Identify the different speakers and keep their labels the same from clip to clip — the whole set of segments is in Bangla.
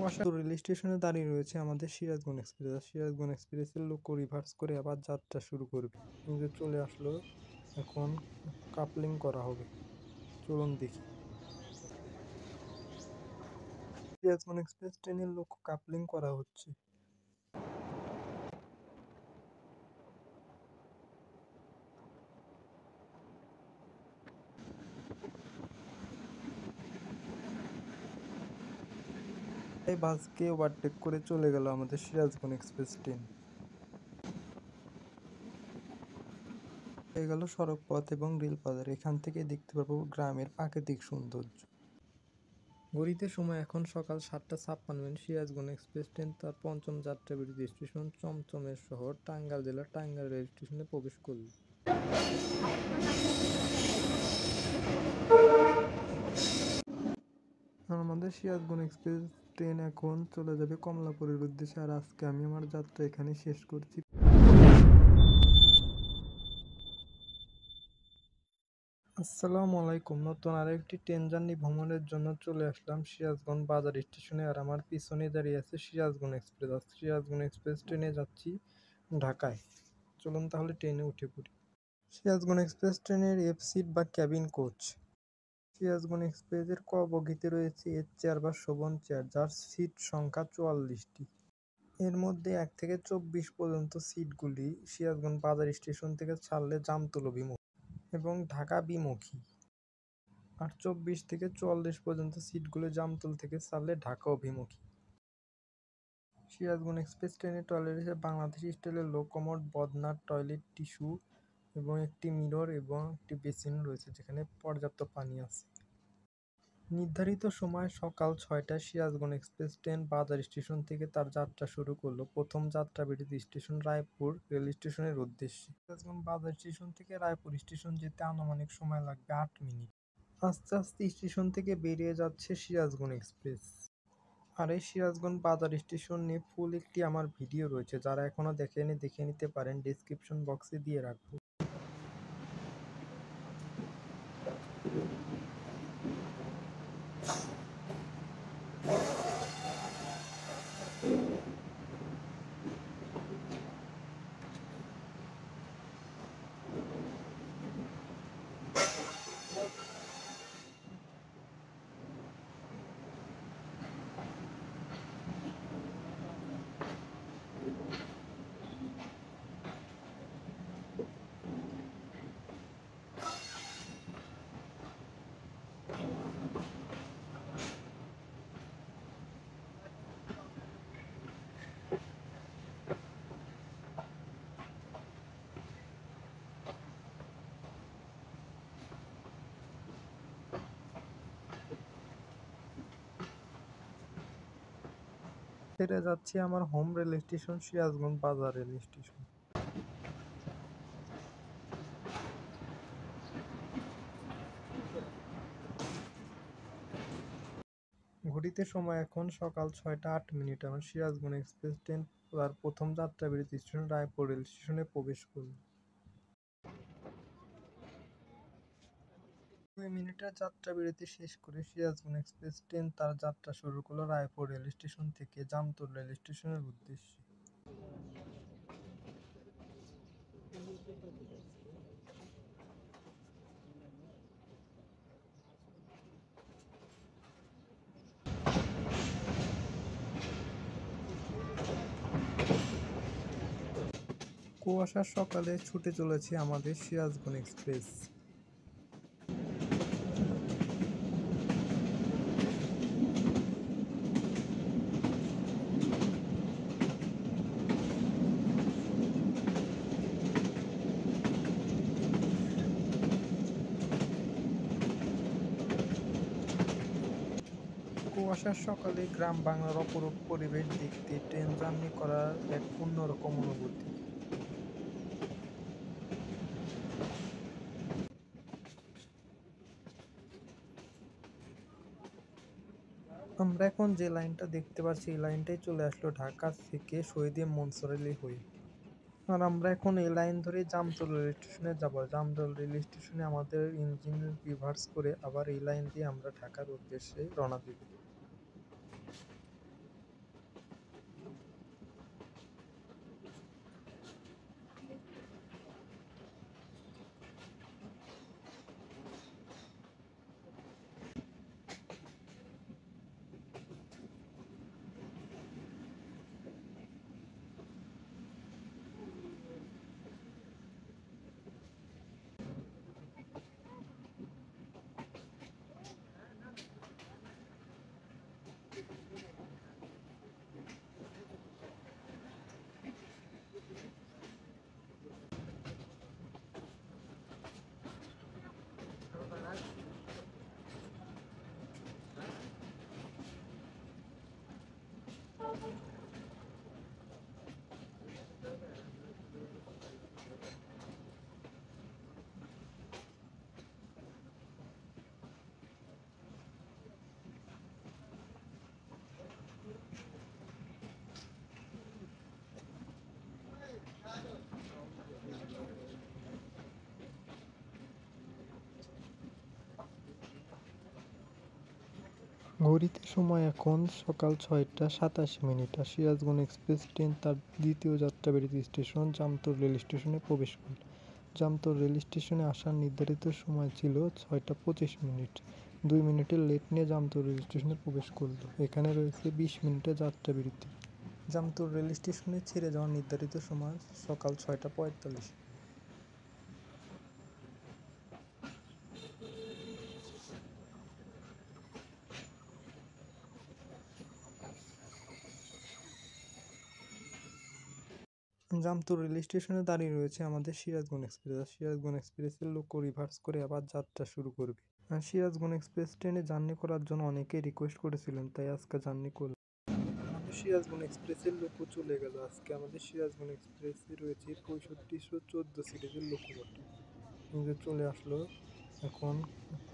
Speaker 1: কুয়াশা রেল স্টেশনে দাঁড়িয়ে রয়েছে আমাদের সিরাজগঞ্জ এক্সপ্রেস। সিরাজগঞ্জ এক্সপ্রেসের লোক রিভার্স করে আবার যাত্রা শুরু করবে। কিন্তু চলে আসলো, এখন কাপলিং করা হবে। চলুন দেখি। সিরাজগঞ্জ এক্সপ্রেস ট্রেনের লোক কাপলিং করা হচ্ছে। এই বাসকে ওভারটেক করে চলে গেল আমাদের সিরাজগঞ্জ এক্সপ্রেস ট্রেন। হয়ে গেল সড়ক পথ এবং রেলপথের। এখান থেকে দেখতে পাবো গ্রামের প্রাকৃতিক সৌন্দর্য। ঘড়িতে সময় এখন সকাল 7:56। সিরাজগঞ্জ এক্সপ্রেস ট্রেন তার পঞ্চম যাত্রাবিরতি স্টেশন চমচমের শহর টাঙ্গাইল জেলার টাঙ্গাইল রেল স্টেশনে প্রবেশ করল। আমাদের সিরাজগঞ্জ এক্সপ্রেস ট্রেন এখন চলে যাবে কমলাপুরের উদ্দেশ্যে। আর আজকে আমি আমার যাত্রা এখানে শেষ করছি। আসসালামু আলাইকুম। নতুন আরেকটি ট্রেন জার্নি ভ্রমণের জন্য চলে আসলাম সিরাজগঞ্জ বাজার স্টেশনে। আর আমার পিছনে দাঁড়িয়ে আছে সিরাজগঞ্জ এক্সপ্রেস। আর সিরাজগঞ্জ এক্সপ্রেস ট্রেনে যাচ্ছি ঢাকায়। চলুন তাহলে ট্রেনে উঠে পড়ি। সিরাজগঞ্জ এক্সপ্রেস ট্রেনের এফ সিট বা ক্যাবিন কোচ। সিরাজগঞ্জ এক্সপ্রেসের ক বগিতে রয়েছে এর চেয়ার বা শোভন চেয়ার, যার সিট সংখ্যা 44টি। এর মধ্যে 1 থেকে 24 পর্যন্ত সিটগুলি সিরাজগঞ্জ বাজার স্টেশন থেকে ছাড়লে জামতল অভিমুখী এবং ঢাকা বিমুখী। আর 24 থেকে 44 পর্যন্ত সিটগুলো জামতল থেকে ছাড়লে ঢাকা অভিমুখী। সিরাজগঞ্জ এক্সপ্রেস ট্রেনের টয়লেটে বাংলাদেশি স্টাইলের লো কমোড বদনার টয়লেট টিস্যু এবং একটি মিরর এবং একটি বেসিন রয়েছে, যেখানে পর্যাপ্ত পানি আছে। নির্ধারিত সময় সকাল 6টায় সিরাজগঞ্জ এক্সপ্রেস ট্রেন বাজার স্টেশন থেকে তার যাত্রা শুরু করলো প্রথম যাত্রাবিরতি স্টেশন রায়পুর রেল স্টেশনের উদ্দেশ্যে। সিরাজগঞ্জ বাজার স্টেশন থেকে রায়পুর স্টেশন যেতে আনুমানিক সময় লাগবে 8 মিনিট। আস্তে আস্তে স্টেশন থেকে বেরিয়ে যাচ্ছে সিরাজগঞ্জ এক্সপ্রেস। আর এই সিরাজগঞ্জ বাজার স্টেশন নিয়ে ফুল একটি আমার ভিডিও রয়েছে, যারা এখনো দেখেনি দেখে নিতে পারেন, ডেসক্রিপশন বক্সে দিয়ে রাখবো। ছেড়ে যাচ্ছি আমার হোম রেল স্টেশন সিরাজগঞ্জ বাজার রেল স্টেশন। ঘড়িতে সময় এখন সকাল 6:08। আমার সিরাজগঞ্জ এক্সপ্রেস ট্রেন তার প্রথম যাত্রাবিরতি স্টেশন রায়পুর রেল স্টেশনে প্রবেশ করল। 2 মিনিটের যাত্রাবিরতি শেষ করে সিরাজগঞ্জ এক্সপ্রেস ট্রেন তার যাত্রা শুরু করলো রায়পুর রেল স্টেশন থেকে জামতল রেল স্টেশনের উদ্দেশ্যে। কুয়াশার সকালে ছুটে চলেছে আমাদের সিরাজগঞ্জ এক্সপ্রেস। কুয়াশার সকালে গ্রাম বাংলার অপরূপ পরিবেশ দেখতে ট্রেন জার্নি করার এক অন্যরকম অনুভূতি। আমরা এখন যে লাইনটা দেখতে পাচ্ছি, এই লাইনটাই চলে আসলো ঢাকা থেকে শহীদে মনসুর আলী হয়ে। আর আমরা এখন এই লাইন ধরে জামতল রেল স্টেশনে যাব। জামতল রেল স্টেশনে আমাদের ইঞ্জিন রিভার্স করে আবার এই লাইন দিয়ে আমরা ঢাকার উদ্দেশ্যে রওনা দেব। ঘড়িতে সময় এখন সকাল ৬টা ২৭ আর সিরাজগঞ্জ এক্সপ্রেস ট্রেন তার দ্বিতীয় যাত্রাবিরতি স্টেশন জামতল রেল স্টেশনে প্রবেশ করল। জামতল রেল স্টেশনে আসার নির্ধারিত সময় ছিল ৬টা ২৫। ২ মিনিটের লেট নিয়ে জামতল রেল স্টেশনে প্রবেশ করল। এখানে রয়েছে ২০ মিনিটের যাত্রাবিরতি। জামতল রেল স্টেশনে ছেড়ে যাওয়ার নির্ধারিত সময় সকাল ৬টা ৪৫। জামতল রেল স্টেশনে দাঁড়িয়ে রয়েছে আমাদের সিরাজগঞ্জ এক্সপ্রেস। সিরাজগঞ্জ এক্সপ্রেসের লোকো রিভার্স করে আবার যাত্রা শুরু করবে। সিরাজগঞ্জ এক্সপ্রেস ট্রেনে জার্নি করার জন্য অনেকেই রিকোয়েস্ট করেছিলেন, তাই আজকে জার্নি করলাম। আমাদের সিরাজগঞ্জ এক্সপ্রেসের লোকো চলে গেল। আজকে আমাদের সিরাজগঞ্জ এক্সপ্রেসে রয়েছে 6514 সিরিজের লোকোমোটিভ। চলে আসলো, এখন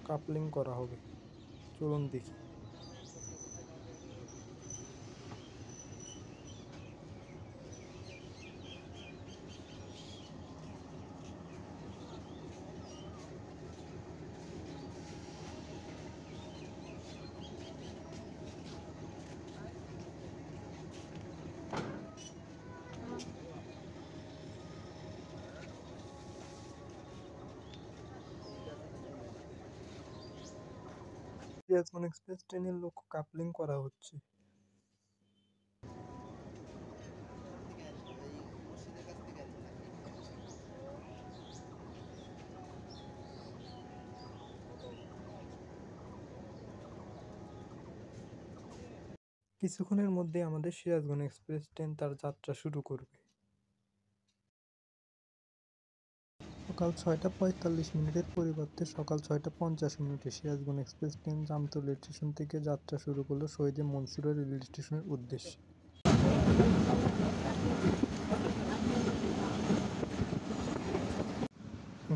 Speaker 1: কাপলিং করা হবে। চলুন দেখি। সিরাজগঞ্জ এক্সপ্রেস ট্রেনের লোকো কাপলিং করা হচ্ছে। কিছুক্ষণের মধ্যে আমাদের সিরাজগঞ্জ এক্সপ্রেস ট্রেন তার যাত্রা শুরু করবে। সকাল ৬টা ৪৫ পরিবর্তে সকাল ৬টা ৫০ Sirajganj express train Jamtal rail station থেকে যাত্রা শুরু করলো শহীদ মনসুরা রেল স্টেশনের উদ্দেশ্যে।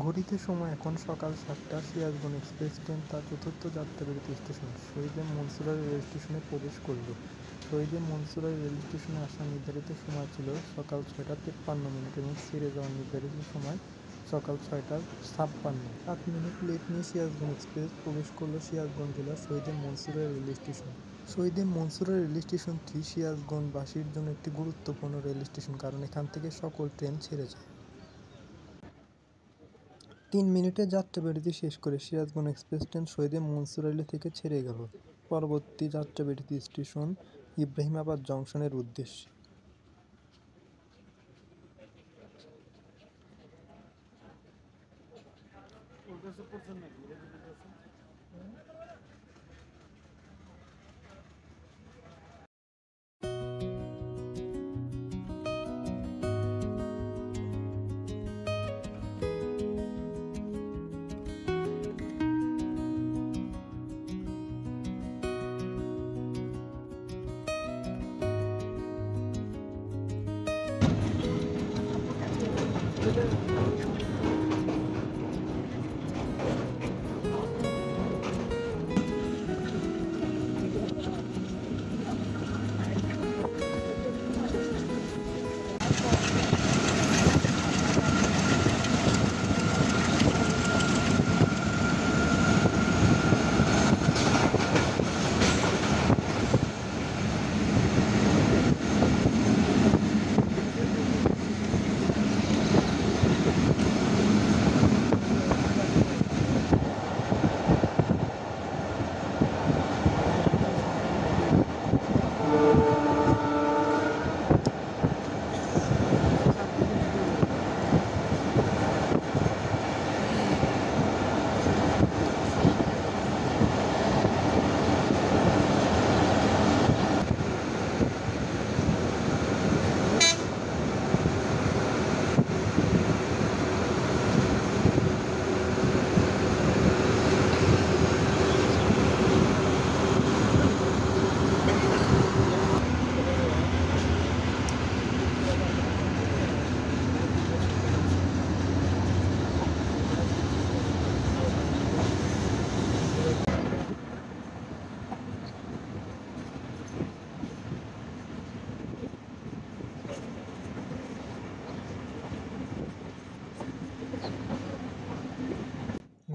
Speaker 1: ঘড়িতে সময় এখন সকাল ৭টা। সিরাজগঞ্জ এক্সপ্রেস ট্রেন তার চতুর্থ যাত্রাবিরতি স্টেশন শহীদ মনসুরা রেল স্টেশনে প্রবেশ করল। শহীদ মনসুরা রেল স্টেশনে আসার নির্ধারিত সময় ছিল সকাল ৬টা ৫৩ এবং ছেড়ে যাওয়ার নির্ধারিত সময় সকাল ৬টা ৫৬। ৮ মিনিট লেট নিয়ে সিরাজগঞ্জ এক্সপ্রেস প্রবেশ করল সিরাজগঞ্জ জেলার শহীদ মনসুরা রেল স্টেশন। শহীদ মনসুরা রেল স্টেশনটি সিরাজগঞ্জবাসীর জন্য একটি গুরুত্বপূর্ণ রেল স্টেশন, কারণ এখান থেকে সকল ট্রেন ছেড়ে যায়। ৩ মিনিটের যাত্রাবিরতি শেষ করে সিরাজগঞ্জ এক্সপ্রেস ট্রেন শহীদ মনসুর রেল থেকে ছেড়ে গেল পরবর্তী যাত্রাবিরতি স্টেশন ইব্রাহিমাবাদ জংশনের উদ্দেশ্যে।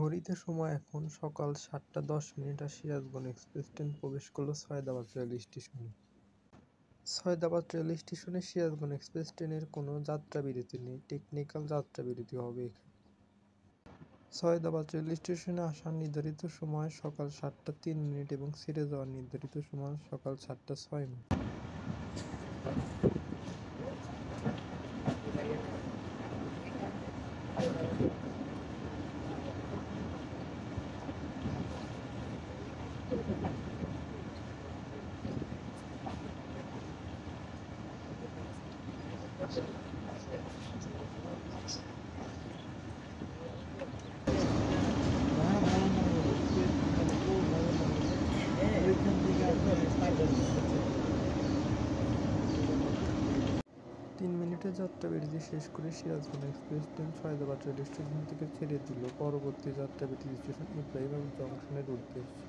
Speaker 1: ঘড়িতে সময় এখন সকাল ৭টা ১০ আর সিরাজগঞ্জ এক্সপ্রেস ট্রেন প্রবেশ করল সৈয়দাবাদ রেল স্টেশনে। সৈয়দাবাদ রেল স্টেশনে সিরাজগঞ্জ এক্সপ্রেস ট্রেনের কোনো যাত্রাবিরতি নেই, টেকনিক্যাল যাত্রাবিরতি হবে এখানে। সৈয়দাবাদ রেল স্টেশনে আসার নির্ধারিত সময় সকাল ৭টা ৩ এবং ছেড়ে যাওয়ার নির্ধারিত সময় সকাল ৭টা ৬। ৩ মিনিটের যাত্রাবিরতি শেষ করে Sirajganj express train Saidabad rail station থেকে ছেড়ে দিল পরবর্তী যাত্রাবিরতি স্টেশন ইব্রাহিম জংশনের উদ্দেশ্যে।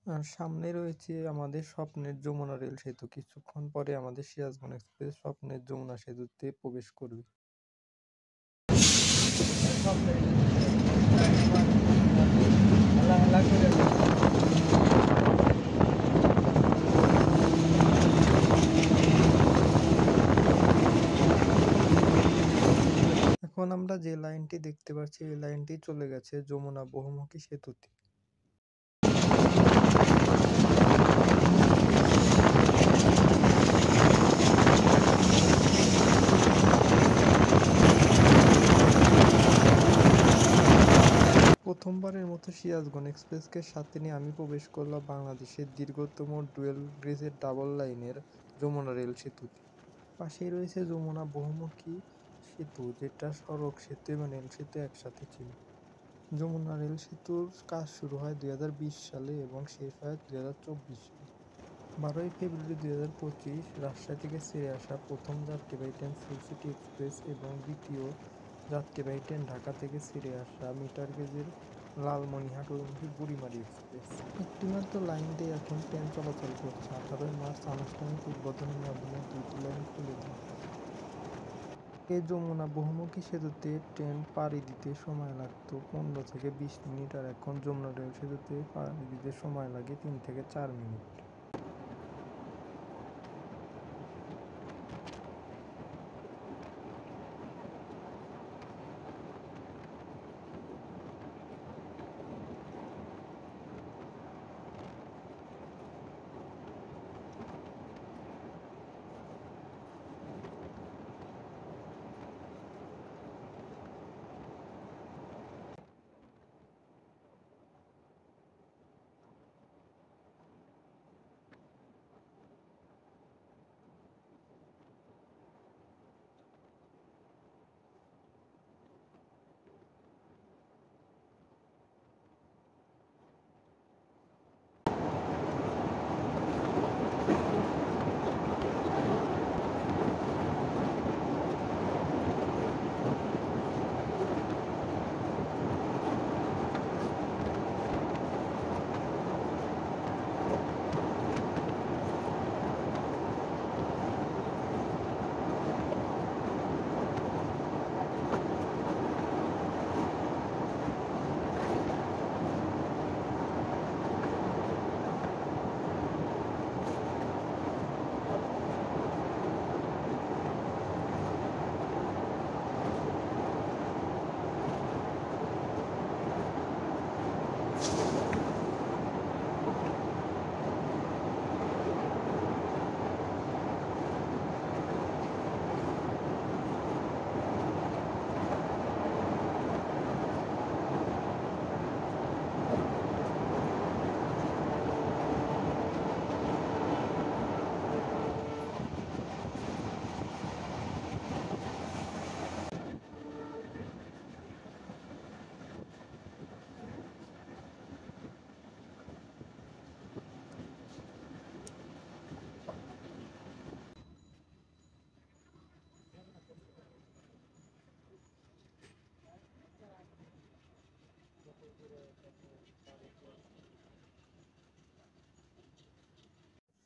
Speaker 1: আর সামনে রয়েছে আমাদের স্বপ্নের যমুনা রেল সেতু। কিছুক্ষণ পরে আমাদের সিরাজগঞ্জ এক্সপ্রেস স্বপ্নের যমুনা সেতুতে প্রবেশ করবে। এখন আমরা যে লাইনটি দেখতে পাচ্ছি এই লাইনটি চলে গেছে যমুনা বহুমুখী সেতুতে। প্রথমবারের মতো সিরাজগঞ্জ এক্সপ্রেসকে সাথে নিয়ে আমি প্রবেশ করলাম বাংলাদেশের দীর্ঘতম ডুয়েল গেজের ডাবল লাইনের যমুনা রেল সেতুতে। পাশেই রয়েছে যমুনা বহুমুখী সেতু, যেটা সড়ক সেতু এবং রেল সেতু একসাথে ছিল। যমুনা রেল সেতুর কাজ শুরু হয় ২০২০ সালে এবং শেষ হয় ২০২৪ সালে। ১২ই ফেব্রুয়ারি ২০২৫ রাজশাহী থেকে ছেড়ে আসা প্রথম যাত্রীবাহী ট্রেন সিটি এক্সপ্রেস এবং দ্বিতীয় যাত্রীবাহী ট্রেন ঢাকা থেকে ছেড়ে আসা মিটার গেজের লালমনিরহাট অভিমুখী বুড়িমারি এক্সপ্রেস। একটিমাত্র লাইন দিয়ে এখন ট্রেন চলাচল করছে। ১৮ই মার্চ আনুষ্ঠানিক উদ্বোধনের মাধ্যমে ২টি লাইন খুলে দেয়। এই যমুনা বহুমুখী সেতুতে ট্রেন পাড়ি দিতে সময় লাগতো ১৫ থেকে ২০ মিনিট আর এখন যমুনা রেল সেতুতে পাড়ি দিতে সময় লাগে ৩ থেকে ৪ মিনিট।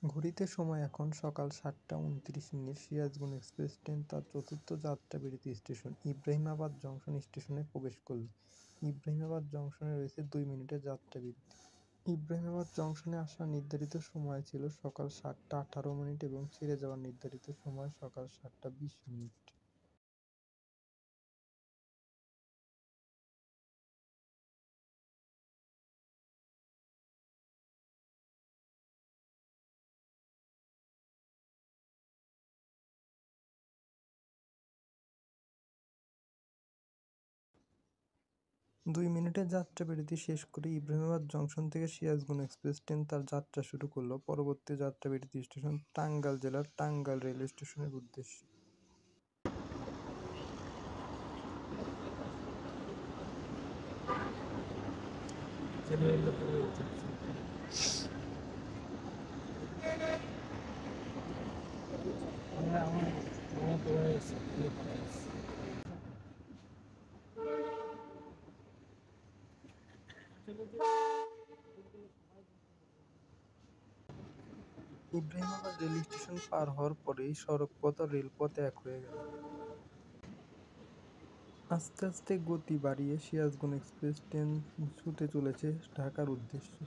Speaker 1: ঘড়িতে সময় এখন সকাল ৭টা ২৯ মিনিট। সিরাজগঞ্জ এক্সপ্রেস ট্রেন তার চতুর্থ যাত্রাবিরতি স্টেশন ইব্রাহিমাবাদ জংশন স্টেশনে প্রবেশ করল। ইব্রাহিমাবাদ জংশনে রয়েছে ২ মিনিটের যাত্রাবিরতি। ইব্রাহিমাবাদ জংশনে আসার নির্ধারিত সময় ছিল সকাল ৭টা ১৮ মিনিট এবং ছেড়ে যাওয়ার নির্ধারিত সময় সকাল ৭টা ২০ মিনিট। দুই মিনিটের যাত্রাবিরতি শেষ করে ইব্রাহিমাবাদ জংশন থেকে সিরাজগঞ্জ এক্সপ্রেস ট্রেন তার যাত্রা শুরু করল পরবর্তী যাত্রাবিরতি স্টেশন টাঙ্গাইল জেলার টাঙ্গাইল রেল স্টেশনের উদ্দেশ্যে। ইব্রাহিমাবাদ রেল স্টেশন পার হওয়ার পরেই সড়কপথ আর রেলপথ এক হয়ে গেল। আস্তে আস্তে গতি বাড়িয়ে সিরাজগঞ্জ এক্সপ্রেস ট্রেন ছুটে চলেছে ঢাকার উদ্দেশ্যে।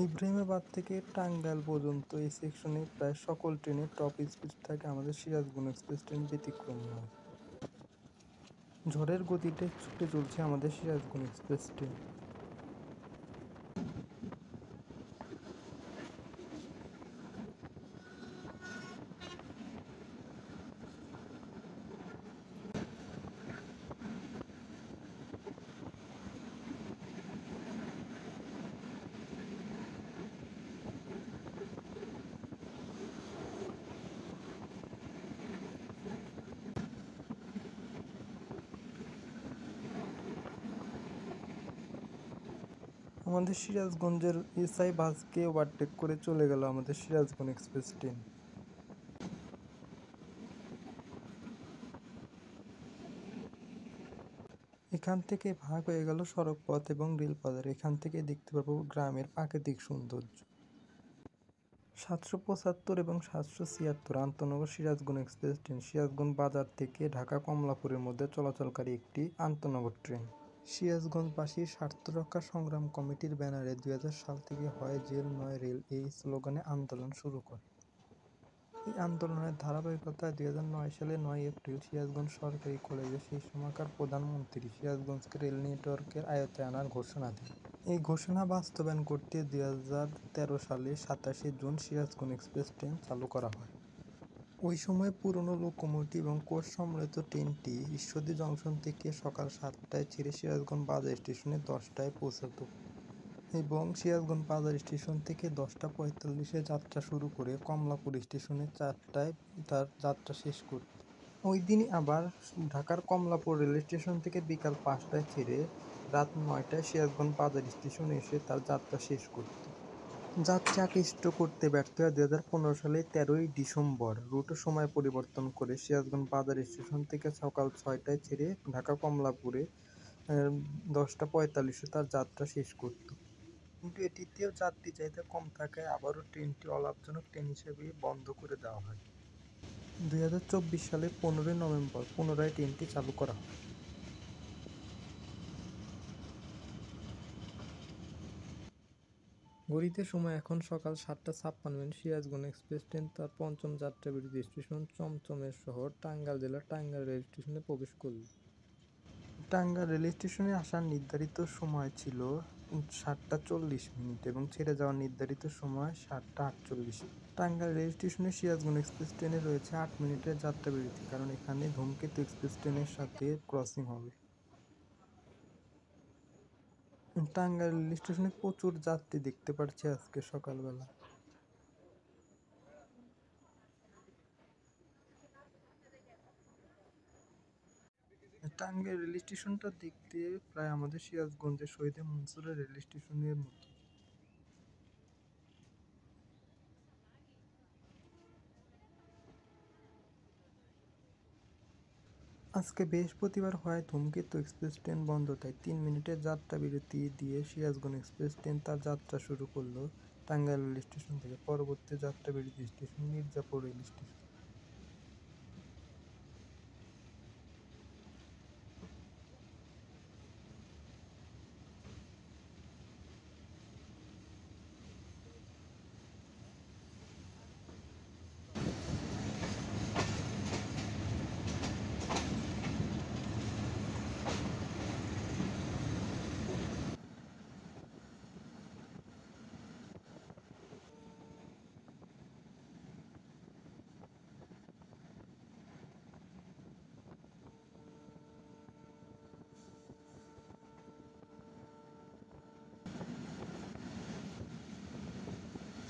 Speaker 1: ইব্রাহিমাবাদ থেকে টাঙ্গাইল পর্যন্ত এই সেকশনে প্রায় সকল ট্রেনের টপ স্পিড থাকে, আমাদের সিরাজগঞ্জ এক্সপ্রেস ট্রেন ব্যতিক্রম নয়। ঝড়ের গতিতে ছুটে চলছে আমাদের সিরাজগঞ্জ এক্সপ্রেস ট্রেন। আমাদের সিরাজগঞ্জের এসআই বাসকে ওভারটেক করে চলে গেল আমাদের সিরাজগঞ্জ এক্সপ্রেস ট্রেন। এখান থেকে ভাগ হয়ে গেল সড়কপথ এবং রেলপথের। এখান থেকে দেখতে পাবো গ্রামের প্রাকৃতিক সৌন্দর্য। ৭৭৫ এবং ৭৭৬ আন্তনগর সিরাজগঞ্জ এক্সপ্রেস ট্রেন সিরাজগঞ্জ বাজার থেকে ঢাকা কমলাপুরের মধ্যে চলাচলকারী একটি আন্তনগর ট্রেন। সিরাজগঞ্জবাসীর স্বার্থ রক্ষা সংগ্রাম কমিটির ব্যানারে ২০০০ সাল থেকে হয় জেল নয় রেল এই স্লোগানে আন্দোলন শুরু করে। এই আন্দোলনের ধারাবাহিকতায় ২০০৯ সালে ৯ এপ্রিল সিরাজগঞ্জ সরকারি কলেজে সেই সময়কার প্রধানমন্ত্রী সিরাজগঞ্জকে রেল নেটওয়ার্কের আয়ত্তে আনার ঘোষণা দেন। এই ঘোষণা বাস্তবায়ন করতে ২০১৩ সালে ২৭শে জুন সিরাজগঞ্জ এক্সপ্রেস ট্রেন চালু করা হয়। ওই সময় পুরনো লোকোমোটিভ এবং কোচ সম্বলিত ট্রেনটি ঈশ্বরদী জংশন থেকে সকাল ৭টায় ছেড়ে সিরাজগঞ্জ বাজার স্টেশনে ১০টায় পৌঁছত এবং সিরাজগঞ্জ বাজার স্টেশন থেকে ১০টা ৪৫-এ যাত্রা শুরু করে কমলাপুর স্টেশনে ৪টায় তার যাত্রা শেষ করত। ওই দিনই আবার ঢাকার কমলাপুর রেল স্টেশন থেকে বিকাল ৫টায় ছেড়ে রাত ৯টায় সিরাজগঞ্জ বাজার স্টেশনে এসে তার যাত্রা শেষ করত। যাত্রী আকৃষ্ট করতে ব্যর্থ হয়ে ২০১৫ সালের ১৩ই ডিসেম্বর রুট ও সময় পরিবর্তন করে সিরাজগঞ্জ বাজার স্টেশন থেকে সকাল ৬টায় ছেড়ে ঢাকা কমলাপুরে ১০টা ৪৫-এ তার যাত্রা শেষ করত। কিন্তু এটিতেও যাত্রী চাহিদা কম থাকায় আবারও ট্রেনটি অলাভজনক ট্রেন হিসেবে বন্ধ করে দেওয়া হয়। ২০২৪ সালের ১৫ই নভেম্বর পুনরায় ট্রেনটি চালু করা হয়। ঘড়িতে সময় এখন সকাল ৭টা ৫৬ মিনিট। সিরাজগঞ্জ এক্সপ্রেস ট্রেন তার পঞ্চম যাত্রাবিরতি স্টেশন চমচমের শহর টাঙ্গাইল জেলার টাঙ্গাইল রেল স্টেশনে প্রবেশ করল। টাঙ্গাইল রেল স্টেশনে আসার নির্ধারিত সময় ছিল 7টা 40 মিনিট এবং ছেড়ে যাওয়ার নির্ধারিত সময় 7টা 48। টাঙ্গাইল রেল স্টেশনে সিরাজগঞ্জ এক্সপ্রেস ট্রেনে রয়েছে 8 মিনিটের যাত্রা বিরতি, কারণ এখানে ধূমকেতু এক্সপ্রেস ট্রেনের সাথে ক্রসিং হবে। টাঙ্গাইল রেল স্টেশনে প্রচুর যাত্রী দেখতে পাচ্ছি আজকে সকালবেলা। টাঙ্গাইল রেল স্টেশনটা দেখতে প্রায় আমাদের সিরাজগঞ্জের শহীদ মনসুরের রেল স্টেশনের মতো। আজকে বৃহস্পতিবার হওয়ায় ধূমকেতু এক্সপ্রেস ট্রেন বন্ধ, তাই 3 মিনিটের যাত্রা বিরতি দিয়ে সিরাজগঞ্জ এক্সপ্রেস ট্রেন তার যাত্রা শুরু করলো টাঙ্গাইল রেল স্টেশন থেকে। পরবর্তী যাত্রা বিরতি station Mirzapur rail station.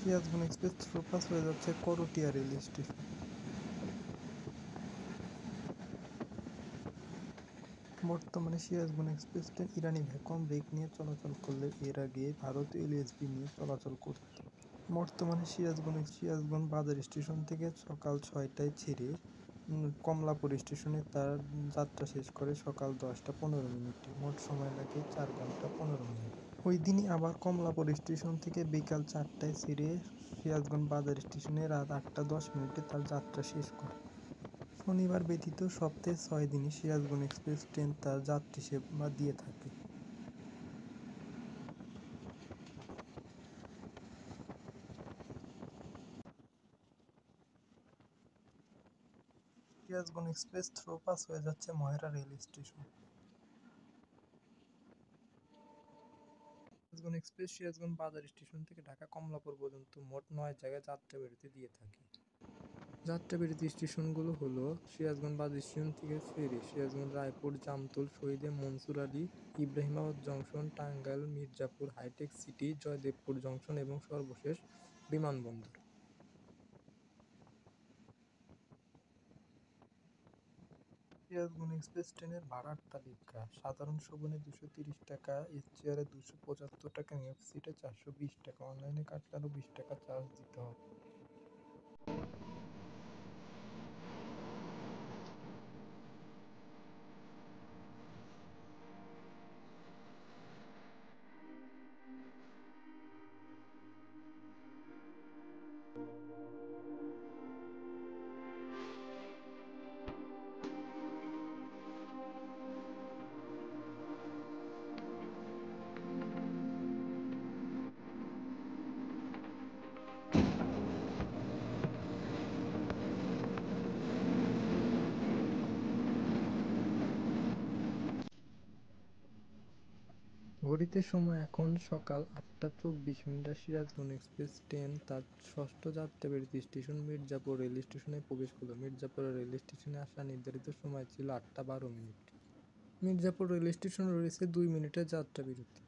Speaker 1: Sirajganj express থ্রোপাস হয়ে যাচ্ছে করটিয়া রেল স্টেশন। বর্তমানে সিরাজগঞ্জ এক্সপ্রেস ট্রেন ইরানি ভ্যাকুয়াম ব্রেক নিয়ে চলাচল করলে এর আগে ভারতীয় এলএসবি নিয়ে চলাচল করত। বর্তমানে সিরাজগঞ্জ বাজার স্টেশন থেকে সকাল 6টায় ছেড়ে কমলাপুর স্টেশনে তার যাত্রা শেষ করে সকাল 10টা 15 মিনিটে। মোট সময় লাগে 4 ঘন্টা 15 মিনিট। ওই দিনই আবার কমলাপুর স্টেশন থেকে বিকাল 4টায় ছেড়ে সিরাজগঞ্জ বাজার স্টেশনে রাত 8টা 10 মিনিটে তার যাত্রা শেষ করে। শনিবার ব্যতীত সপ্তাহে 6 দিনই সিরাজগঞ্জ এক্সপ্রেস ট্রেন তার যাত্রী সেবা দিয়ে থাকে। সিরাজগঞ্জ এক্সপ্রেস থ্রোপাস হয়ে যাচ্ছে Mohera rail station. Sirajganj express Sirajganj বাজার স্টেশন থেকে ঢাকা কমলাপুর পর্যন্ত মোট 9 জায়গায় যাত্রা বিরতি দিয়ে থাকে। যাত্রা বিরতি স্টেশনগুলো হলো সিরাজগঞ্জ বাস স্টেশন থেকে ফেরি Sirajganj, Raipur, Jamtal, Shahid Monsur Ali, Ibrahimabad junction, Tangail, Mirzapur, hi-tech city, Joydebpur junction এবং সর্বশেষ বিমানবন্দর। সিরাজগঞ্জ এক্সপ্রেস ট্রেনের ভাড়ার তালিকা: সাধারণ শোভনে 230 টাকা, এসি চেয়ারে 275 টাকা, এফ সিটে 420 টাকা। অনলাইনে কাটলে আরও 20 টাকা চার্জ দিতে হবে। ঘড়িতে সময় এখন সকাল 8টা 24 মিনিট। সিরাজগঞ্জ এক্সপ্রেস ট্রেন তার ষষ্ঠ যাত্রা বিরতি স্টেশন মির্জাপুর রেল স্টেশনে প্রবেশ করলো। মির্জাপুর রেল স্টেশনে আসার নির্ধারিত সময় ছিল 8টা 12 মিনিট। মির্জাপুর রেল স্টেশনে রয়েছে 2 মিনিটের যাত্রা বিরতি।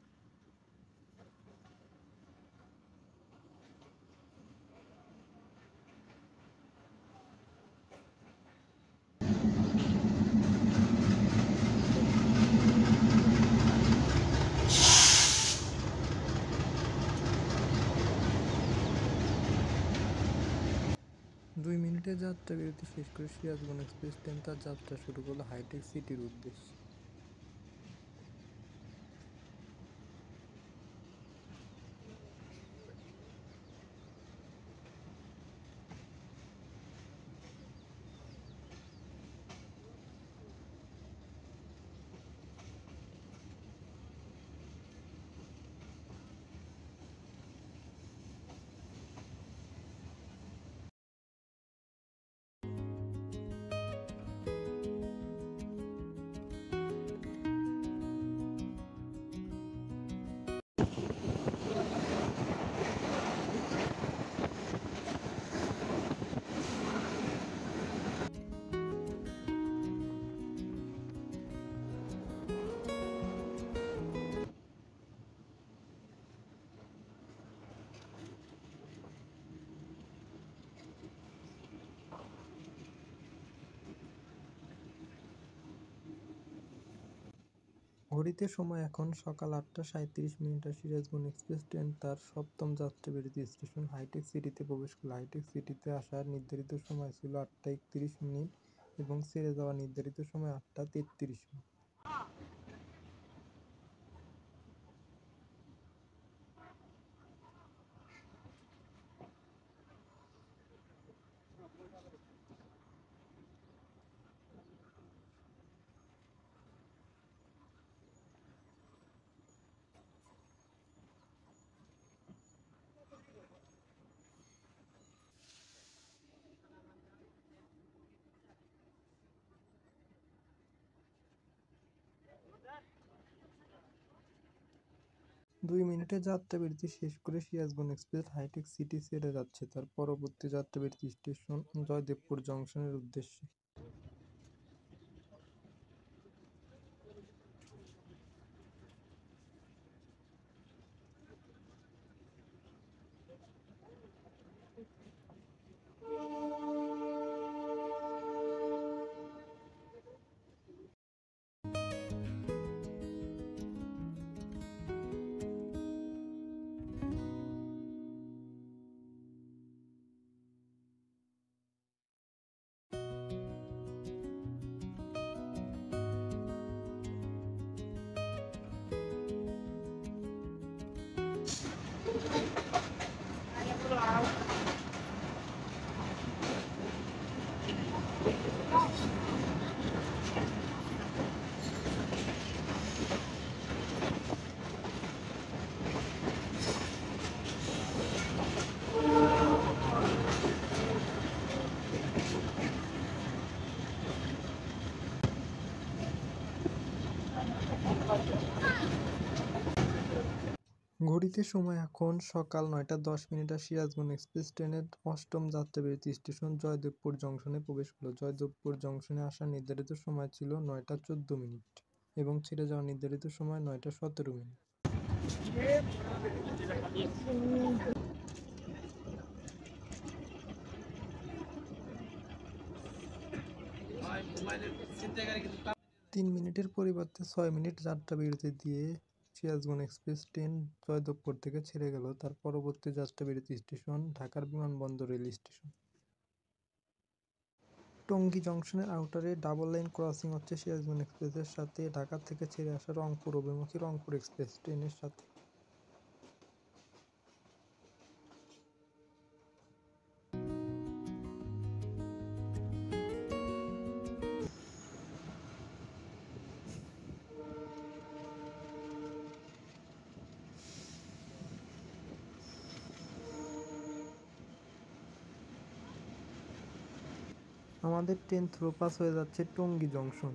Speaker 1: দুই মিনিটের যাত্রা বিরতি শেষ করে সিরাজগঞ্জ এক্সপ্রেস ট্রেন তার যাত্রা শুরু করলো হাইটেক সিটির উদ্দেশ্যে। ঘড়িতে সময় এখন সকাল 8:37 আর সিরাজগঞ্জ এক্সপ্রেস ট্রেন তার সপ্তম যাত্রাবিরতি স্টেশন হাইটেক সিটিতে প্রবেশ করল। হাইটেক সিটিতে আসার নির্ধারিত সময় ছিল 8:31 এবং ছেড়ে যাওয়ার নির্ধারিত সময় 8:33। 2 মিনিটের যাত্রাবিরতি শেষ করে সিরাজগঞ্জ এক্সপ্রেস হাইটেক সিটি ছেড়ে যাচ্ছে তার পরবর্তী যাত্রাবিরতি স্টেশন জয়দেবপুর জংশনের উদ্দেশ্যে। ঘড়িতে সময় এখন সকাল 9:10 আর সিরাজগঞ্জ এক্সপ্রেস ট্রেনের অষ্টম যাত্রাবিরতি স্টেশন জয়দেবপুর জংশনে প্রবেশ করল। জয়দেবপুর জংশনে আসার নির্ধারিত সময় ছিল 9:14 এবং ছেড়ে যাওয়ার নির্ধারিত সময় 9:17। 3 মিনিটের পরিবর্তে 6 মিনিট যাত্রাবিরতি দিয়ে সিরাজগঞ্জ এক্সপ্রেস ট্রেন জয়দেবপুর থেকে ছেড়ে গেল তার পরবর্তী যাত্রাবিরতি স্টেশন ঢাকার বিমানবন্দর রেল স্টেশন। টঙ্গী জংশনের আউটারে ডাবল লাইন ক্রসিং হচ্ছে সিরাজগঞ্জ এক্সপ্রেসের সাথে ঢাকা থেকে ছেড়ে আসা রংপুর অভিমুখী রংপুর এক্সপ্রেস ট্রেনের সাথে। আমাদের ট্রেন থ্রোপাস হয়ে যাচ্ছে টঙ্গী জংশন।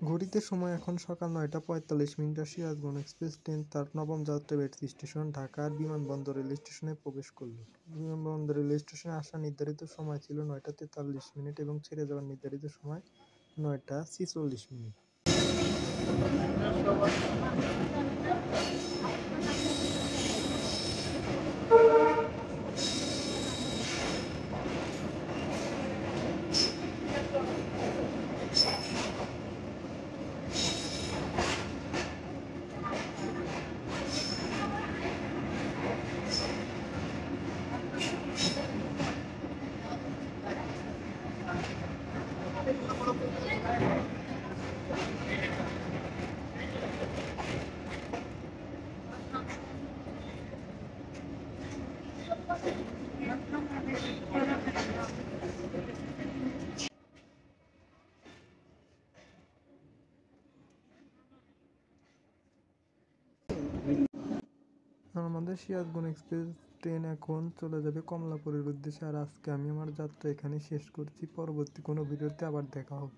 Speaker 1: ঘড়িতে সময় এখন সকাল 9:45 আর সিরাজগঞ্জ এক্সপ্রেস ট্রেন তার নবম যাত্রাবিরতি স্টেশন ঢাকার বিমানবন্দর রেল স্টেশনে প্রবেশ করল। বিমানবন্দর রেল স্টেশনে আসার নির্ধারিত সময় ছিল 9:43 এবং ছেড়ে যাওয়ার নির্ধারিত সময় 9:46। আমাদের সিরাজগঞ্জ এক্সপ্রেস ট্রেন এখন চলে যাবে কমলাপুরের উদ্দেশ্যে। আর আজকে আমি আমার যাত্রা এখানে শেষ করছি। পরবর্তী কোনো ভিডিওতে আবার দেখা হবে।